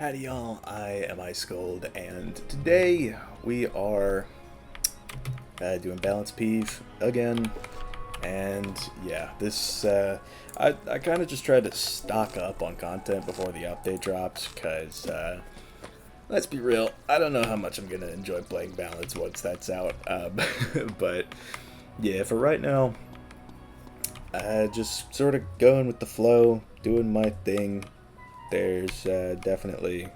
Howdy y'all, I am IceCold, and today we are doing Balance Peeve again, and yeah, this, I kind of just tried to stock up on content before the update drops, because, let's be real, I don't know how much I'm going to enjoy playing Balance once that's out, but yeah, for right now, just sort of going with the flow, doing my thing. There's definitely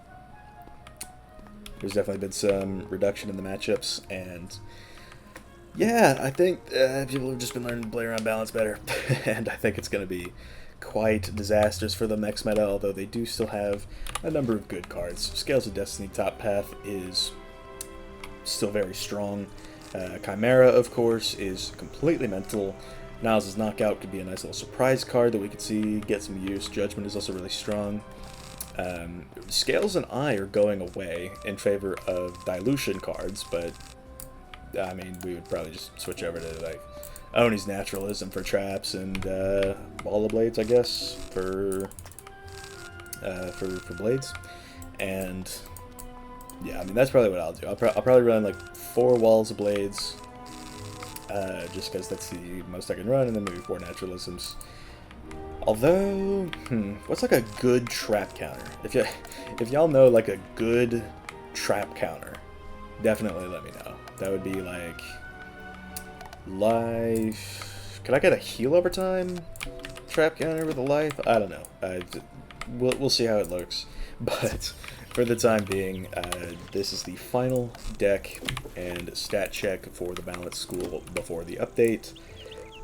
been some reduction in the matchups, and yeah, I think people have just been learning to play around balance better, and I think it's going to be quite disastrous for the next meta, although they do still have a number of good cards. Scales of Destiny Top Path is still very strong. Chimera, of course, is completely mental. Niles' Knockout could be a nice little surprise card that we could see get some use. Judgment is also really strong. Scales and Eye are going away in favor of dilution cards, but I mean, we would probably just switch over to like Oni's Naturalism for traps and Ball of Blades, I guess, for blades. And yeah, I mean, that's probably what I'll do. I'll probably run like 4 Walls of Blades, just because that's the most I can run, and then maybe 4 Naturalisms. Although, what's like a good trap counter? If y'all know like a good trap counter, definitely let me know. That would be like life. Could I get a heal over time trap counter with a life? I don't know. We'll see how it looks. But for the time being, this is the final deck and stat check for the Balance School before the update.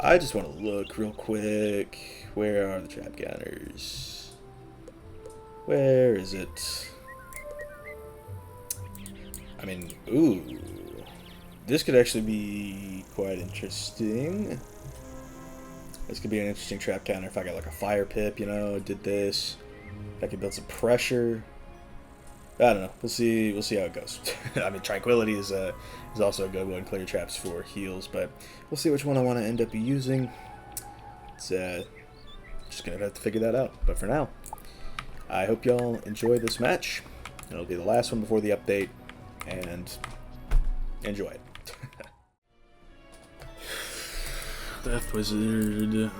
I just want to look real quick. Where are the trap counters? Where is it? I mean, ooh. This could actually be quite interesting. This could be an interesting trap counter if I got like a fire pip, you know, did this. I could build some pressure. I don't know. We'll see how it goes. I mean, Tranquility is also a good one. Clear traps for heals, but we'll see which one I want to end up using. It's just gonna have to figure that out. But for now, I hope y'all enjoy this match. It'll be the last one before the update, and enjoy it. Death Wizard.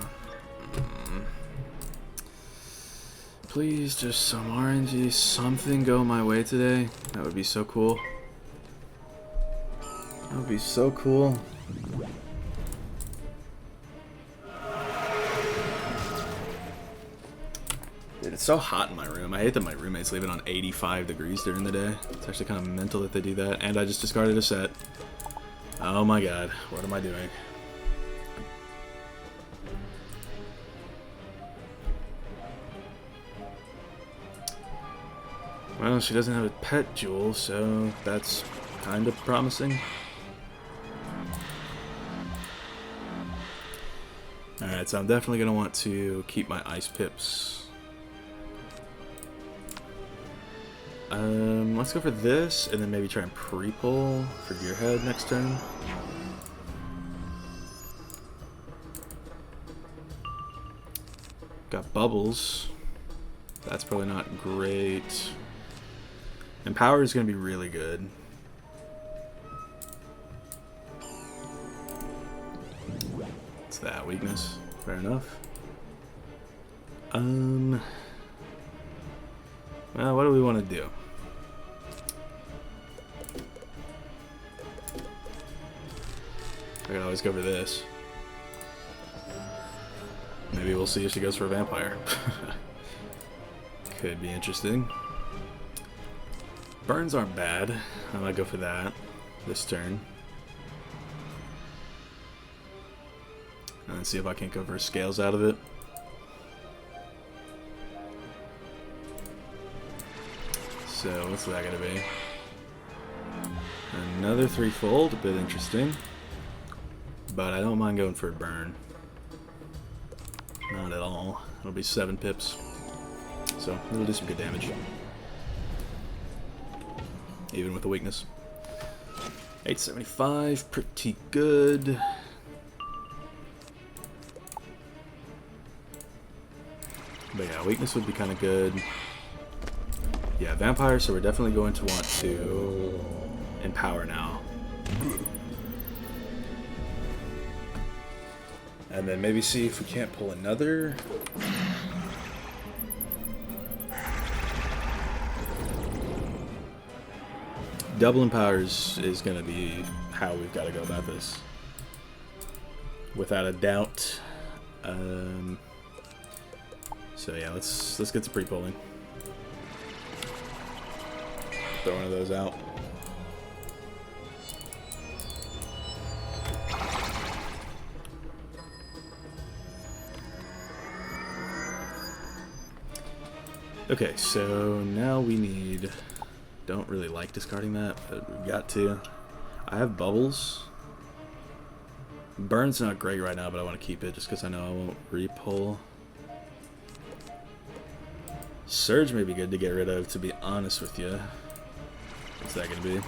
Please, just some RNG, something go my way today. That would be so cool. That would be so cool. Dude, it's so hot in my room. I hate that my roommates leave it on 85 degrees during the day. It's actually kind of mental that they do that. And I just discarded a set. Oh my god, what am I doing? Well, she doesn't have a pet jewel, so that's kind of promising. Alright, so I'm definitely going to want to keep my ice pips. Let's go for this, and then maybe try and pre-pull for Gearhead next turn. Got Bubbles. That's probably not great. And Power is going to be really good. It's that weakness. Fair enough. Well, what do we want to do? I could always go for this. Maybe we'll see if she goes for a Vampire. Could be interesting. Burns aren't bad. I might go for that this turn. And then see if I can go for Scales out of it. So what's that gonna be? Another 3-fold, a bit interesting. But I don't mind going for a burn. Not at all. It'll be 7 pips. So it'll do some good damage. Even with the weakness. 875, pretty good. But yeah, weakness would be kind of good. Yeah, vampire, so we're definitely going to want to empower now. And then maybe see if we can't pull another. Double empowers is going to be how we've got to go about this. Without a doubt. So yeah, let's get to pre-pulling. Throw one of those out. Okay, so now we need... Don't really like discarding that, but we've got to. I have bubbles. Burn's not great right now, but I want to keep it just because I know I won't re-pull. Surge may be good to get rid of, to be honest with you. What's that going to be?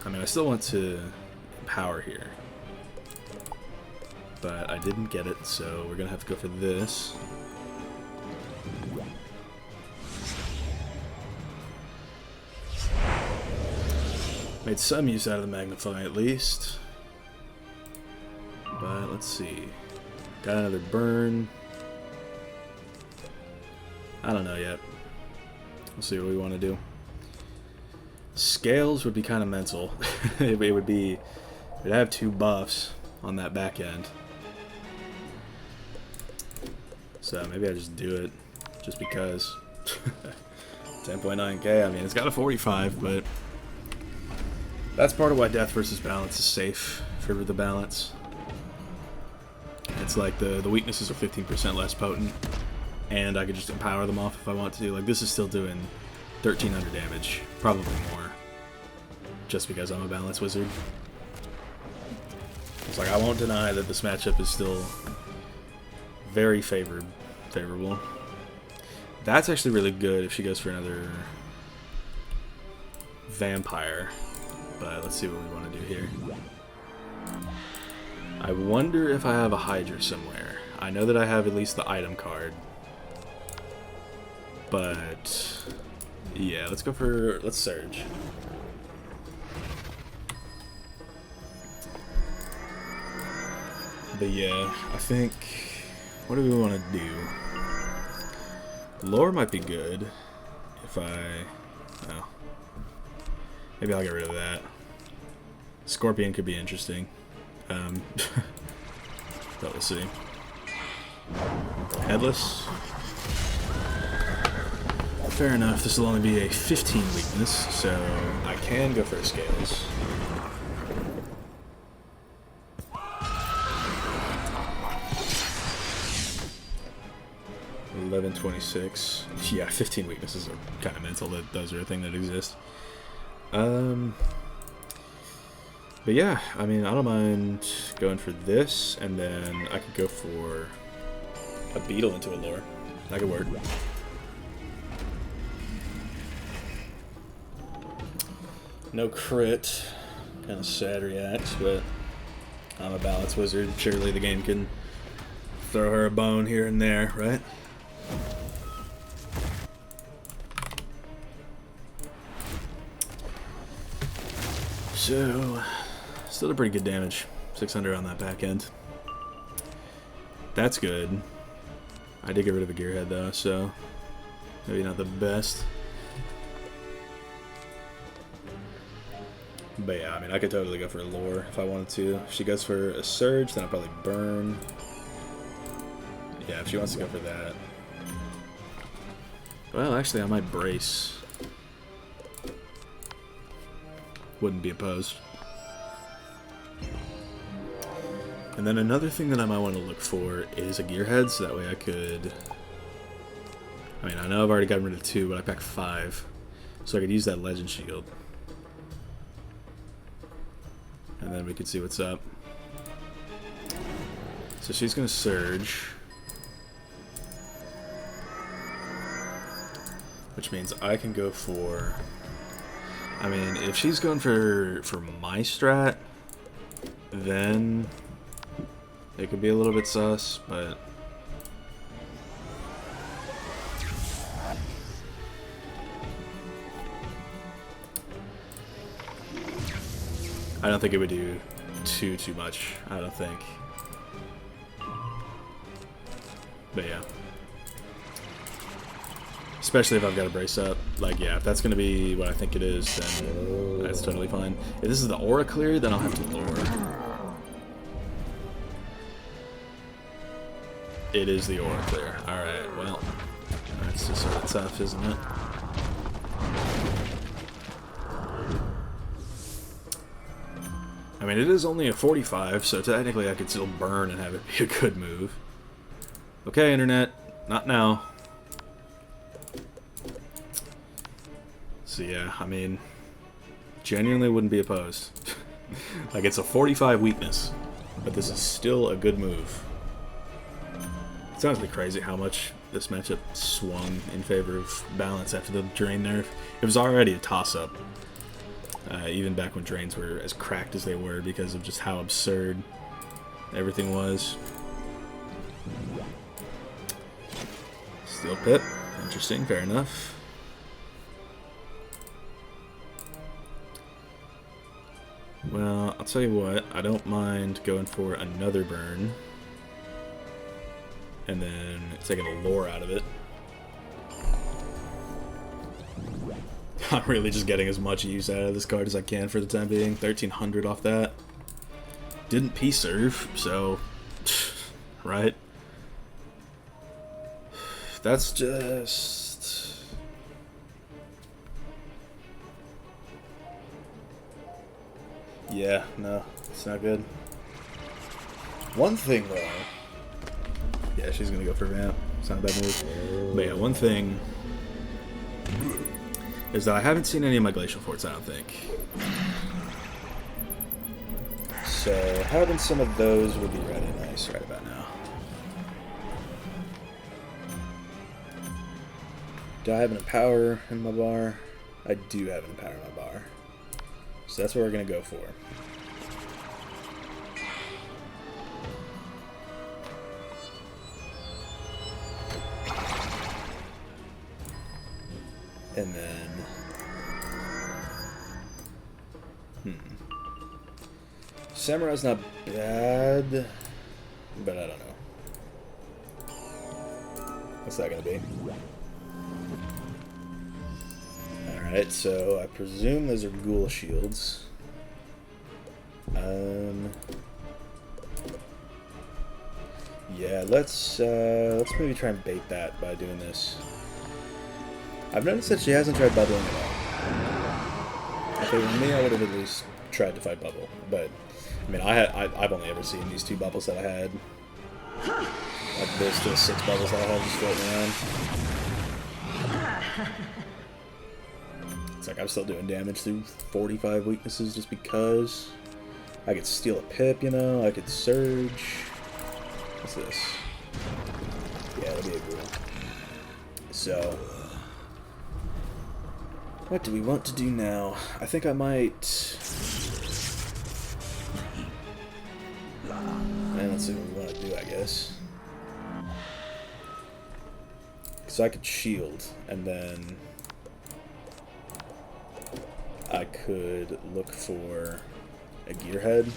I mean, I still want to power here. But I didn't get it, so we're going to have to go for this. Made some use out of the Magnify at least. But let's see. Got another burn. I don't know yet. We'll see what we want to do. Scales would be kind of mental. It would be... It'd have 2 buffs on that back end. So maybe I just do it. Just because. 10.9k, I mean, it's got a 45, but... That's part of why Death versus Balance is safe for the balance. It's like the weaknesses are 15% less potent, and I could just empower them off if I want to. Like, this is still doing 1300 damage, probably more, just because I'm a balance wizard. It's like, I won't deny that this matchup is still very favorable. That's actually really good if she goes for another vampire. But let's see what we want to do here. I wonder if I have a Hydra somewhere. I know that I have at least the item card. But yeah, let's surge. But yeah, I think, what do we want to do? Lore might be good if oh. Maybe I'll get rid of that. Scorpion could be interesting. But we'll see. Headless. Fair enough, this will only be a 15 weakness, so I can go for scales. $11.26. Yeah, 15 weaknesses are kind of mental that those are a thing that exist. But yeah, I mean, I don't mind going for this, and then I could go for a beetle into a lore. That could work. No crit. Kind of sad reacts, but I'm a balance wizard. Surely the game can throw her a bone here and there, right? So, still a pretty good damage. 600 on that back end. That's good. I did get rid of a gearhead though, so maybe not the best. But yeah, I mean, I could totally go for a lore if I wanted to. If she goes for a surge, then I'll probably burn. Yeah, if she wants to go for that. Well, actually, I might brace. Wouldn't be opposed. And then another thing that I might want to look for is a gearhead, so that way I could... I mean, I know I've already gotten rid of 2, but I packed 5. So I could use that legend shield. And then we could see what's up. So she's going to surge. Which means I can go for... I mean, if she's going for my strat, then it could be a little bit sus, but I don't think it would do too much. I don't think. But yeah. Especially if I've got a brace up. Like, yeah, if that's going to be what I think it is, then that's totally fine. If this is the aura clear, then I'll have to lure. It is the aura clear. Alright, well, that's just sort of tough, isn't it? I mean, it is only a 45, so technically I could still burn and have it be a good move. Okay, internet, not now. So yeah, I mean, genuinely wouldn't be opposed. Like, it's a 45 weakness, but this is still a good move. It's honestly crazy how much this matchup swung in favor of balance after the Drain nerf. It was already a toss-up, even back when Drains were as cracked as they were because of just how absurd everything was. Steel Pip, interesting, fair enough. Well, I'll tell you what, I don't mind going for another burn. And then taking the lore out of it. I'm really just getting as much use out of this card as I can for the time being. 1300 off that. Didn't P-serve, so... right? That's just... yeah, no, it's not good. One thing, though... yeah, she's gonna go for Vamp. It's not a bad move. But yeah, one thing is that I haven't seen any of my Glacial Forts, I don't think. So having some of those would be really nice right about now. Do I have an Empower in my bar? I do have an Empower in my bar. So that's what we're gonna go for. And then, Samurai's not bad, but I don't know. What's that gonna be? Alright, so I presume those are ghoul shields. Yeah, let's maybe try and bait that by doing this. I've noticed that she hasn't tried bubbling at all. I think with me, I would have at least tried to fight bubble, but I mean, I've only ever seen these 2 bubbles that I had. Like, there's still 6 bubbles that I have just floating around. It's like I'm still doing damage through 45 weaknesses just because. I could steal a Pip, you know. I could Surge. What's this? Yeah, that'll be a ghoul. So. What do we want to do now? I think I might... and let's see what we want to do, I guess. So I could shield, and then I could look for a Gearhead.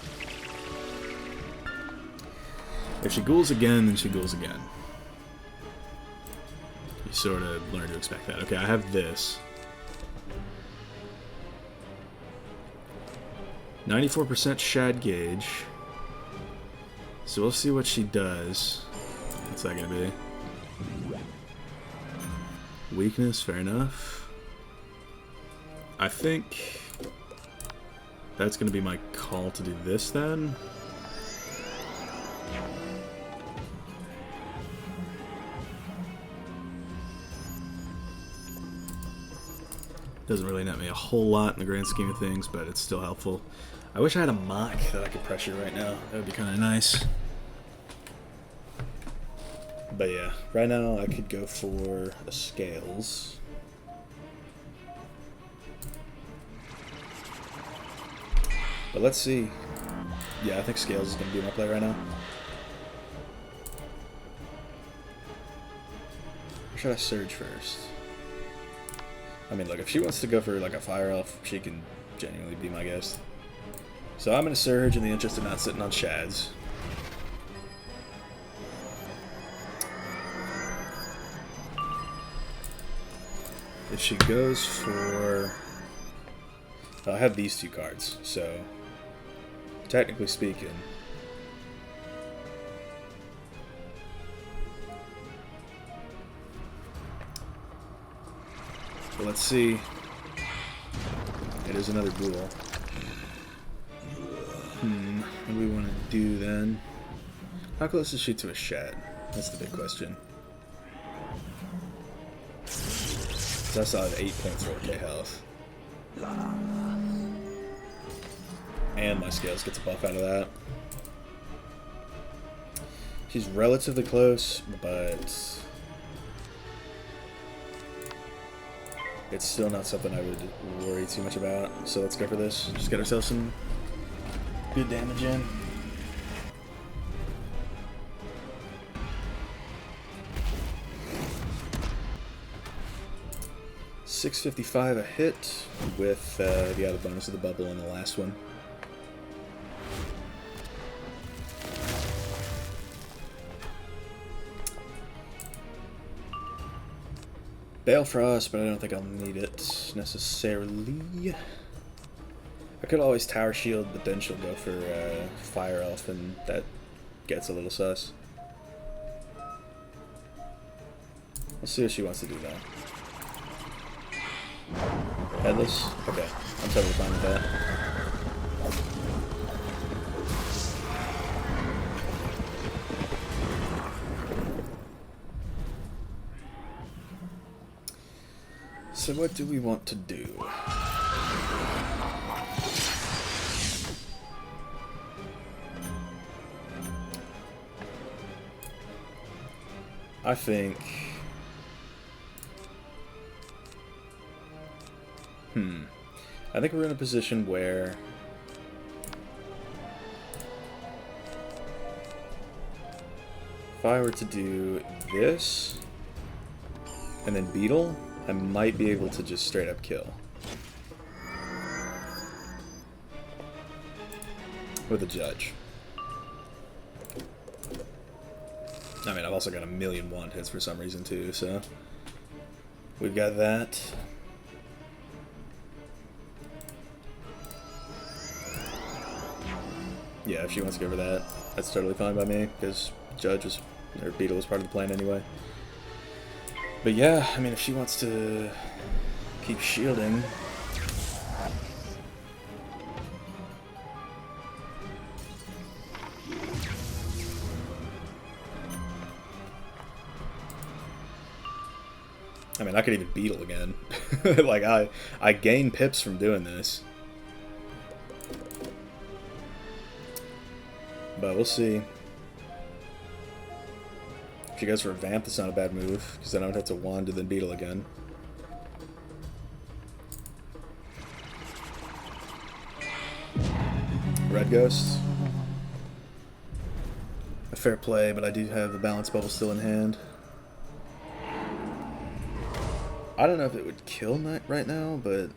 If she ghouls again, then she ghouls again. You sort of learn to expect that. Okay, I have this. 94% Shad Gauge. So we'll see what she does. What's that gonna be? Weakness, fair enough. I think that's gonna be my call to do this then. Doesn't really net me a whole lot in the grand scheme of things, but it's still helpful. I wish I had a mock that I could pressure right now. That would be kind of nice. But yeah, right now I could go for a Scales. But let's see. Yeah, I think Scales is going to be my play right now. Or should I Surge first? I mean, look, if she wants to go for like a Fire Elf, she can genuinely be my guest. So I'm going to Surge in the interest of not sitting on Shads. If she goes for... Well, I have these two cards, so technically speaking... So let's see. It is another ghoul. What do we want to do then? How close is she to a Shad? That's the big question. So I saw an 8.4k health. And my Scales gets a buff out of that. She's relatively close, but it's still not something I would worry too much about. So let's go for this. Just get ourselves some good damage in. $655 a hit with the bonus of the bubble in the last one. Balefrost, but I don't think I'll need it necessarily. I could always Tower Shield, but then she'll go for Fire Elf, and that gets a little sus. Let's see what she wants to do though. Headless? Okay, I'm totally fine with that. So what do we want to do? I think... I think we're in a position where if I were to do this and then Beetle, I might be able to just straight up kill with a Judge. I mean, I've also got a million wand hits for some reason too, so we've got that. Yeah, if she wants to go for that, that's totally fine by me, because Judge was, or Beetle was part of the plan anyway. But yeah, I mean, if she wants to keep shielding... I mean, I could even Beetle again. Like, I gain pips from doing this. But we'll see. If she goes for a Vamp, that's not a bad move, because then I don't have to Wand and then Beetle again. Red Ghost. A fair play, but I do have the Balance Bubble still in hand. I don't know if it would kill right now, but...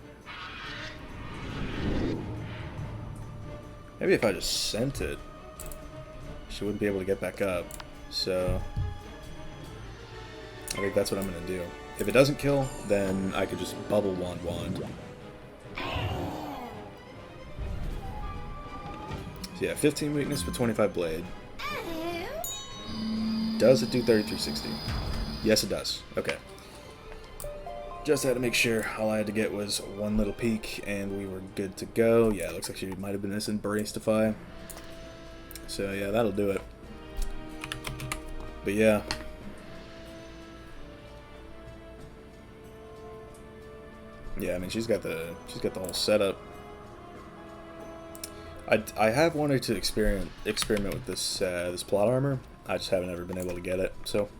maybe if I just sent it, she wouldn't be able to get back up. So... I think that's what I'm going to do. If it doesn't kill, then I could just Bubble Wand. So yeah, 15 weakness with 25 blade. Does it do 3360? Yes, it does. Okay. Just had to make sure. All I had to get was one little peek, and we were good to go. Yeah, it looks like she might have been missing Burnistify. So yeah, that'll do it. But yeah. Yeah, I mean, she's got the whole setup. I have wanted to experiment with this plot armor. I just haven't ever been able to get it. So,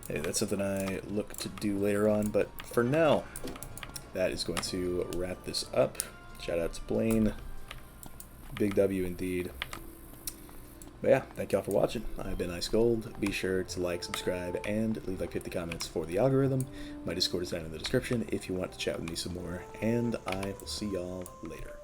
hey, that's something I look to do later on. But for now, that is going to wrap this up. Shout out to Blaine. Big W indeed. But yeah, thank y'all for watching. I've been Ice Gold. Be sure to like, subscribe, and leave like 50 comments for the algorithm. My Discord is down in the description if you want to chat with me some more. And I will see y'all later.